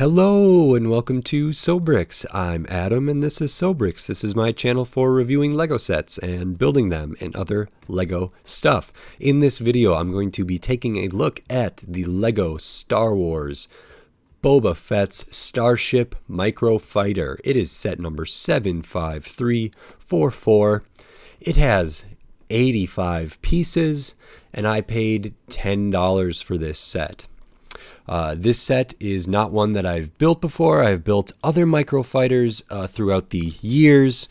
Hello and welcome to Sobrix. I'm Adam and this is Sobrix. This is my channel for reviewing Lego sets and building them and other Lego stuff. In this video, I'm going to be taking a look at the Lego Star Wars Boba Fett's Starship Microfighter. It is set number 75344. It has 85 pieces and I paid $10 for this set. This set is not one that I've built before. I've built other microfighters throughout the years.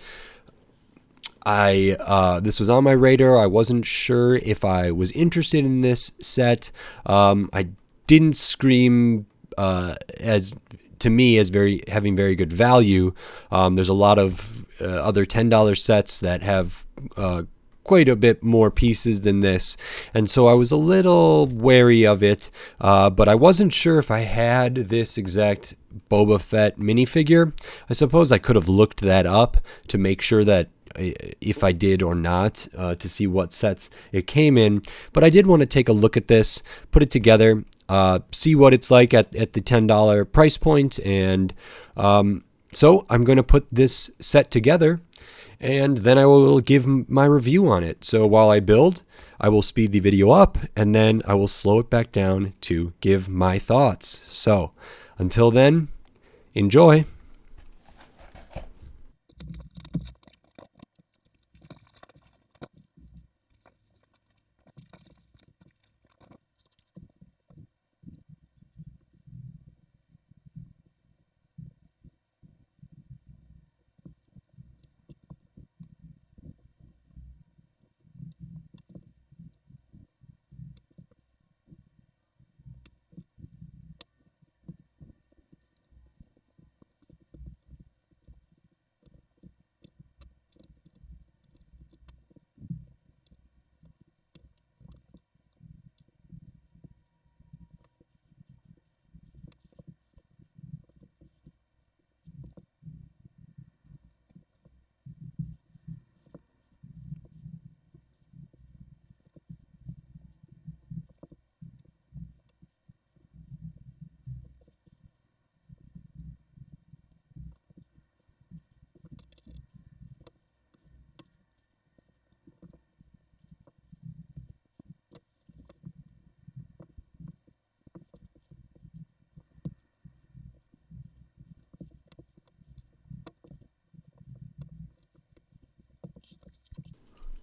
This was on my radar. I wasn't sure if I was interested in this set. I didn't scream as to me as having very good value. There's a lot of other $10 sets that have quite a bit more pieces than this, and so I was a little wary of it, but I wasn't sure if I had this exact Boba Fett minifigure. I suppose I could have looked that up to make sure that if I did or not, to see what sets it came in, but I did want to take a look at this, put it together, see what it's like at the $10 price point, and so I'm going to put this set together and then I will give my review on it. So while I build, I will speed the video up and then I will slow it back down to give my thoughts. So until then, enjoy.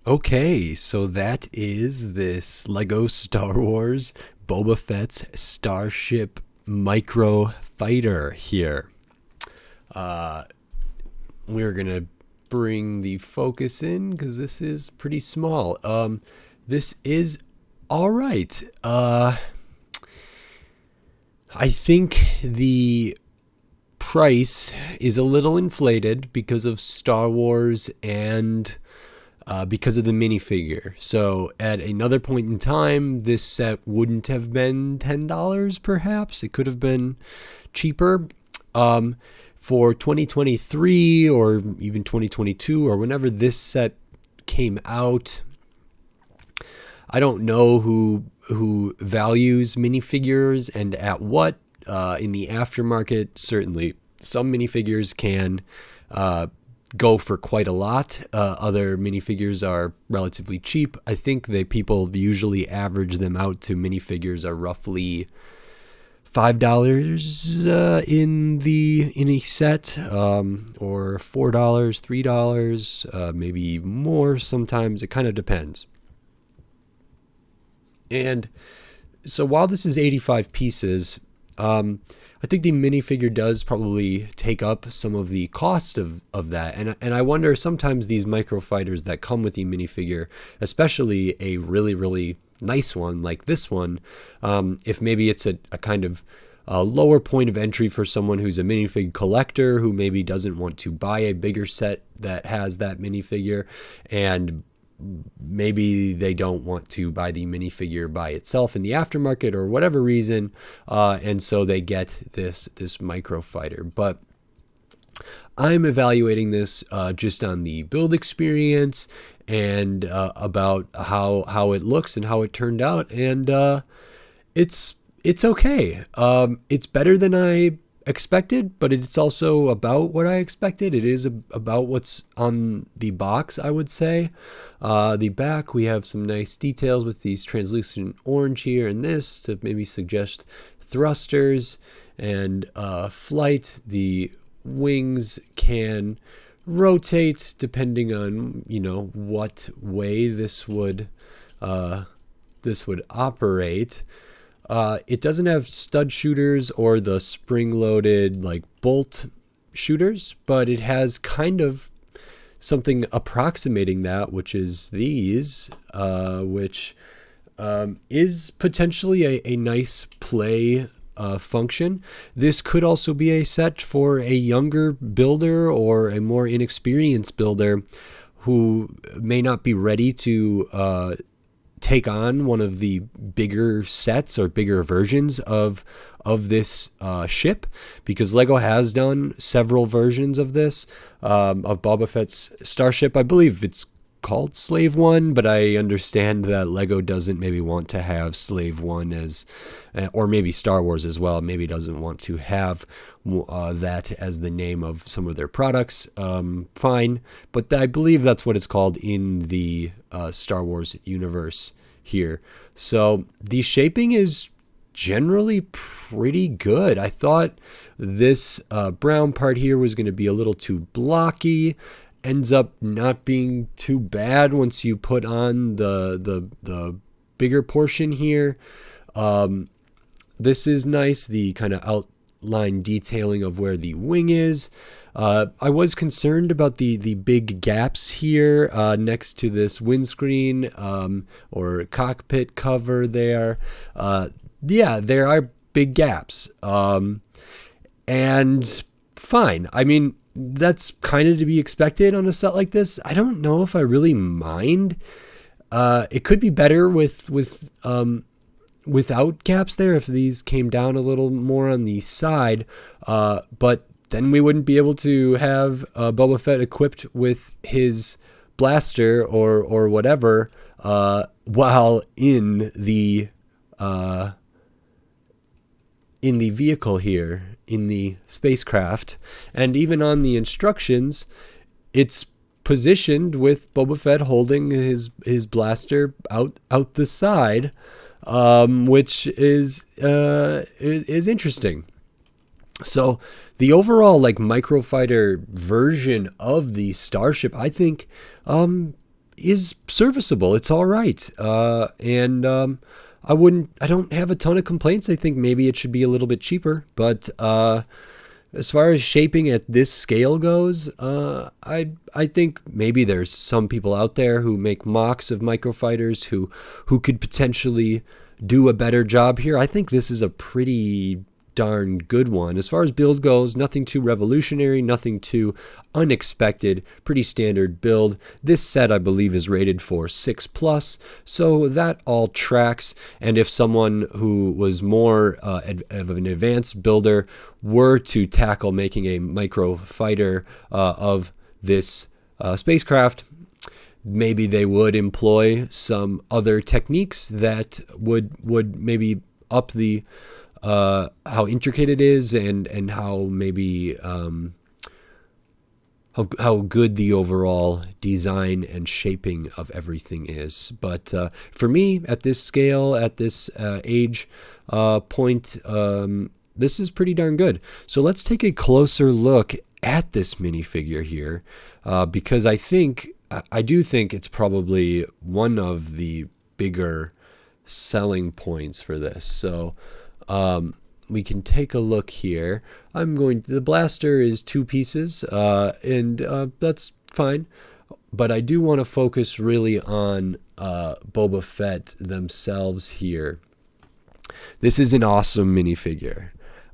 Okay, so that is this Lego Star Wars Boba Fett's Starship Microfighter here. We're going to bring the focus in because this is pretty small. This is all right. I think the price is a little inflated because of Star Wars and because of the minifigure. So at another point in time, this set wouldn't have been $10 perhaps. It could have been cheaper. For 2023 or even 2022 or whenever this set came out, I don't know who values minifigures and at what. In the aftermarket, certainly some minifigures can go for quite a lot. Other minifigures are relatively cheap. I think that people usually average them out to minifigures are roughly $5 in a set, or $4, $3, maybe more sometimes. It kind of depends. And so while this is 85 pieces, I think the minifigure does probably take up some of the cost of that. And I wonder sometimes these microfighters that come with the minifigure, especially a really, really nice one like this one, if maybe it's a kind of a lower point of entry for someone who's a minifig collector who maybe doesn't want to buy a bigger set that has that minifigure, and maybe they don't want to buy the minifigure by itself in the aftermarket or whatever reason, and so they get this microfighter. But I'm evaluating this just on the build experience and about how it looks and how it turned out, and it's okay. It's better than I expected, but it's also about what I expected. It is about what's on the box, I would say. The back, we have some nice details with these translucent orange here and this to maybe suggest thrusters and flight. The wings can rotate depending on, what way this would operate. It doesn't have stud shooters or the spring-loaded like bolt shooters, but it has kind of something approximating that, which is these, which is potentially a nice play function. This could also be a set for a younger builder or a more inexperienced builder who may not be ready to take on one of the bigger sets or bigger versions of this ship, because Lego has done several versions of this, of Boba Fett's Starship. I believe it's called Slave One, but I understand that Lego doesn't maybe want to have Slave One as, or maybe Star Wars as well, maybe doesn't want to have that as the name of some of their products. Fine, but I believe that's what it's called in the Star Wars universe here. So the shaping is generally pretty good. I thought this brown part here was going to be a little too blocky. Ends up not being too bad once you put on the bigger portion here. This is nice, the kind of outline detailing of where the wing is. I was concerned about the big gaps here next to this windscreen or cockpit cover there. Yeah, there are big gaps. And fine. I mean, that's kind of to be expected on a set like this. I don't know if I really mind. It could be better without gaps there if these came down a little more on the side. But then we wouldn't be able to have Boba Fett equipped with his blaster or whatever while in the vehicle here, in the spacecraft. And even on the instructions, it's positioned with Boba Fett holding his blaster out the side, which is interesting. So the overall like microfighter version of the Starship, I think, is serviceable. It's all right. I don't have a ton of complaints. I think maybe it should be a little bit cheaper, but as far as shaping at this scale goes, I think maybe there's some people out there who make mocks of microfighters who could potentially do a better job here. I think this is a pretty darn good one. As far as build goes, nothing too revolutionary, nothing too unexpected, pretty standard build. This set, I believe, is rated for 6+, so that all tracks. And if someone who was more of an advanced builder were to tackle making a microfighter of this spacecraft, maybe they would employ some other techniques that would maybe up the how intricate it is and how maybe how good the overall design and shaping of everything is. But for me, at this scale, at this age point, this is pretty darn good. So let's take a closer look at this minifigure here, because I do think it's probably one of the bigger selling points for this. So we can take a look here. The blaster is 2 pieces, and that's fine. But I do want to focus really on Boba Fett themselves here. This is an awesome minifigure.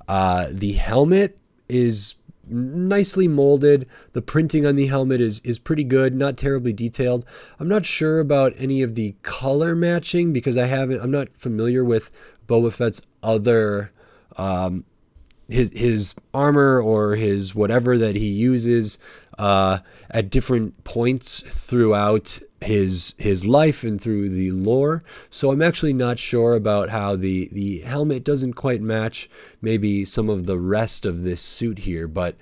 The helmet is nicely molded. The printing on the helmet is pretty good, not terribly detailed. I'm not sure about any of the color matching because I'm not familiar with Boba Fett's other his armor or his whatever that he uses at different points throughout his life and through the lore. So I'm actually not sure about how the helmet doesn't quite match maybe some of the rest of this suit here, but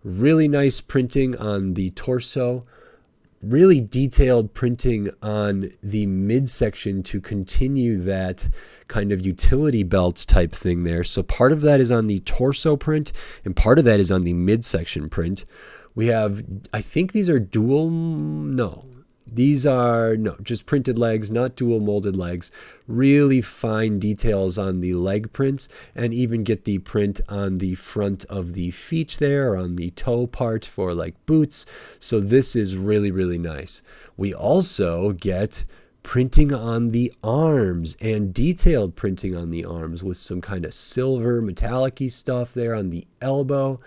really nice printing on the torso, really detailed printing on the midsection to continue that kind of utility belts type thing there. So part of that is on the torso print and part of that is on the midsection print. We have, I think these are just printed legs, not dual molded legs. Really fine details on the leg prints, and even get the print on the front of the feet there, or on the toe part for like boots. So this is really, really nice. We also get printing on the arms and detailed printing on the arms with some kind of silver metallic-y stuff there on the elbow.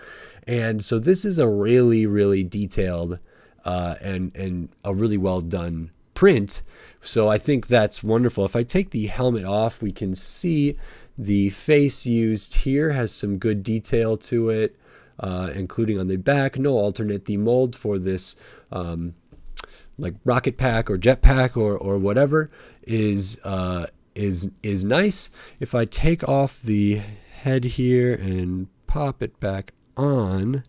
And so this is a really, really detailed and a really well done print. So I think that's wonderful. If I take the helmet off, we can see the face used here has some good detail to it, including on the back. No alternate. The mold for this like rocket pack or jet pack or whatever is nice. If I take off the head here and pop it back on,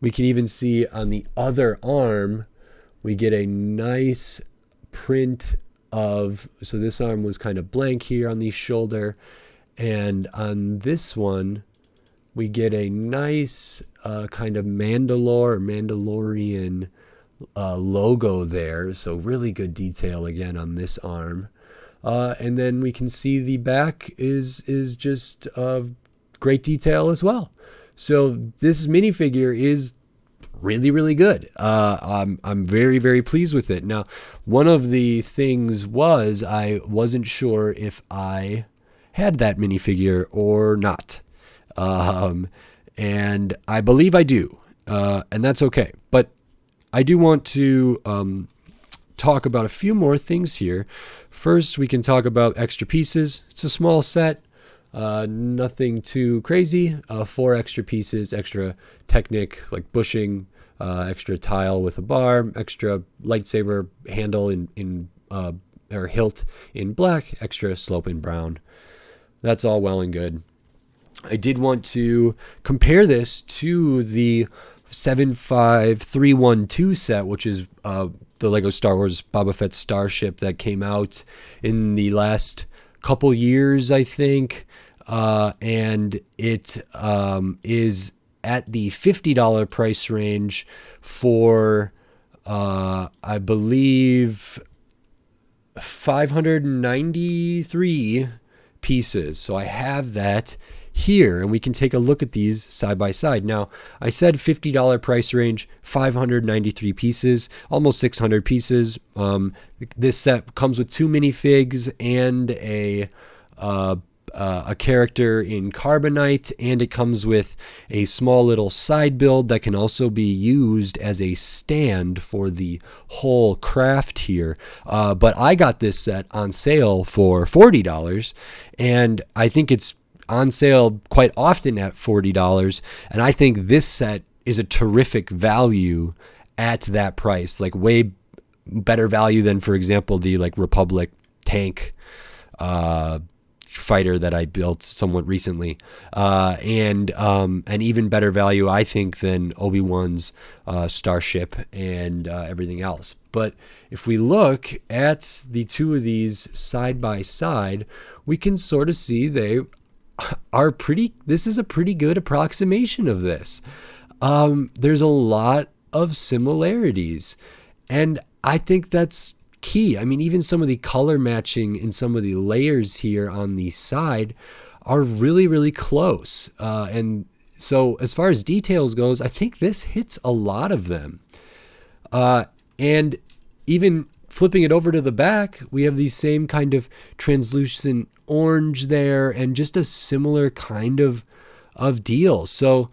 we can even see on the other arm, we get a nice print of, so this arm was kind of blank here on the shoulder, and on this one, we get a nice kind of Mandalorian logo there. So really good detail again on this arm. And then we can see the back is just great detail as well. So this minifigure is really, really good. I'm very, very pleased with it. Now, one of the things was I wasn't sure if I had that minifigure or not. And I believe I do. And that's okay. But I do want to talk about a few more things here. First, we can talk about extra pieces. It's a small set. Nothing too crazy. 4 extra pieces, extra Technic like bushing, extra tile with a bar, extra lightsaber handle in or hilt in black, extra slope in brown. That's all well and good. I did want to compare this to the 75312 set, which is the Lego Star Wars Boba Fett Starship that came out in the last couple years, I think. And it is at the $50 price range for, I believe, 593 pieces. So I have that here, and we can take a look at these side by side. Now, I said $50 price range, 593 pieces, almost 600 pieces. This set comes with 2 minifigs and a character in carbonite, and it comes with a small little side build that can also be used as a stand for the whole craft here. But I got this set on sale for $40, and I think it's on sale quite often at $40, and I think this set is a terrific value at that price, like way better value than, for example, the like Republic tank fighter that I built somewhat recently, and even better value, I think, than Obi-Wan's Starship and everything else. But if we look at the two of these side by side, we can sort of see they are this is a pretty good approximation of this. There's a lot of similarities, and I think that's key. I mean, even some of the color matching in some of the layers here on the side are really, really close. And so as far as details goes, I think this hits a lot of them. And even flipping it over to the back, we have the same kind of translucent orange there, and just a similar kind of deal. So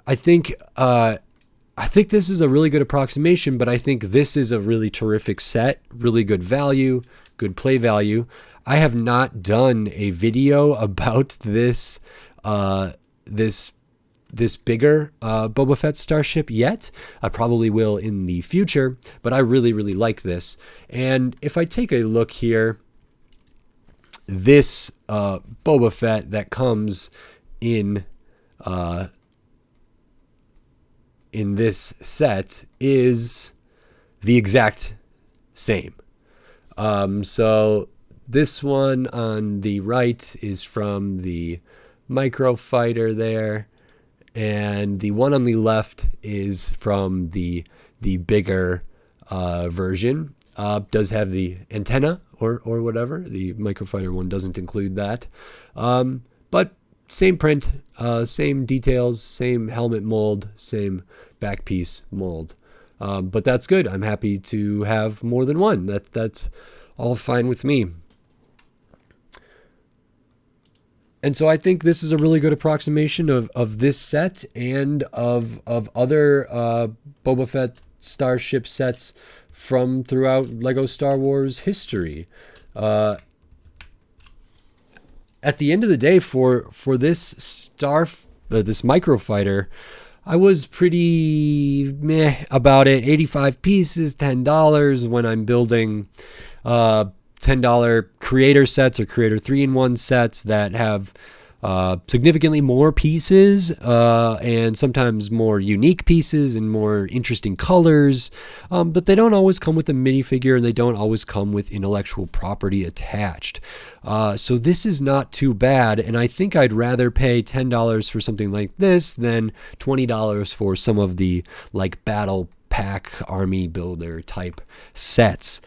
I think this is a really good approximation, but I think this is a really terrific set, really good value, good play value. I have not done a video about this this bigger Boba Fett starship yet. I probably will in the future, but I really, really like this. And if I take a look here, this Boba Fett that comes in this set is the exact same. So this one on the right is from the Microfighter there, and the one on the left is from the bigger version. Does have the antenna or whatever. The Microfighter one doesn't include that, but same print, same details, same helmet mold, same back piece mold. But that's good. I'm happy to have more than one. That's all fine with me. And so I think this is a really good approximation of this set and of other Boba Fett starship sets from throughout LEGO Star Wars history. At the end of the day, for this this Microfighter, I was pretty meh about it. 85 pieces, $10 when I'm building $10 creator sets or creator 3-in-1 sets that have significantly more pieces and sometimes more unique pieces and more interesting colors, but they don't always come with a minifigure and they don't always come with intellectual property attached. So this is not too bad, and I think I'd rather pay $10 for something like this than $20 for some of the like battle pack army builder type sets.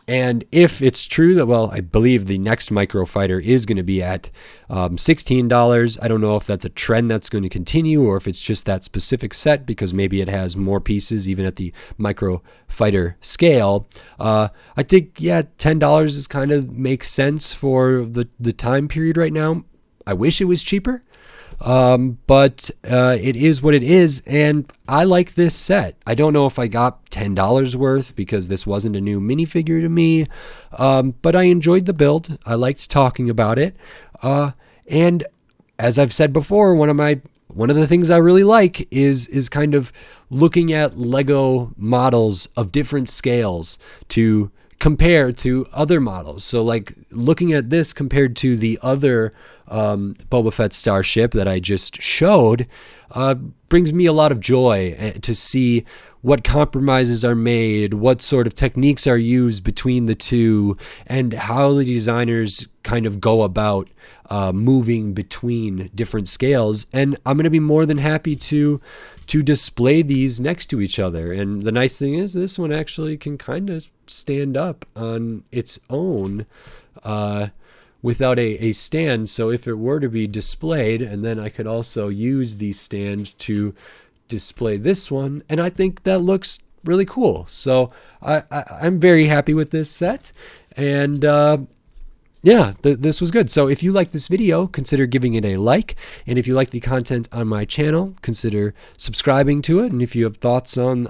And if it's true that, well, I believe the next Microfighter is going to be at $16. I don't know if that's a trend that's going to continue or if it's just that specific set because maybe it has more pieces even at the Microfighter scale. I think, yeah, $10 is kind of makes sense for the time period right now. I wish it was cheaper. But it is what it is, and I like this set. I don't know if I got $10 worth because this wasn't a new minifigure to me, but I enjoyed the build. I liked talking about it, and as I've said before, one of the things I really like is kind of looking at Lego models of different scales to compare to other models. So like looking at this compared to the other Boba Fett starship that I just showed brings me a lot of joy to see what compromises are made, what sort of techniques are used between the two, and how the designers kind of go about moving between different scales. And I'm going to be more than happy to display these next to each other. And the nice thing is this one actually can kind of stand up on its own without a stand. So if it were to be displayed, and then I could also use the stand to display this one, and I think that looks really cool. So I'm very happy with this set, and yeah, this was good. So if you like this video, consider giving it a like, and if you like the content on my channel, consider subscribing to it. And if you have thoughts on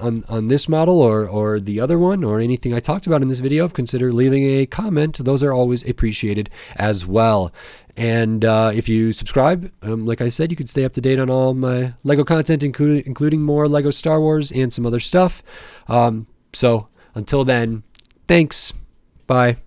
this model or the other one or anything I talked about in this video, consider leaving a comment. Those are always appreciated as well. And if you subscribe, like I said, you can stay up to date on all my LEGO content, including more LEGO Star Wars and some other stuff. So until then, thanks. Bye.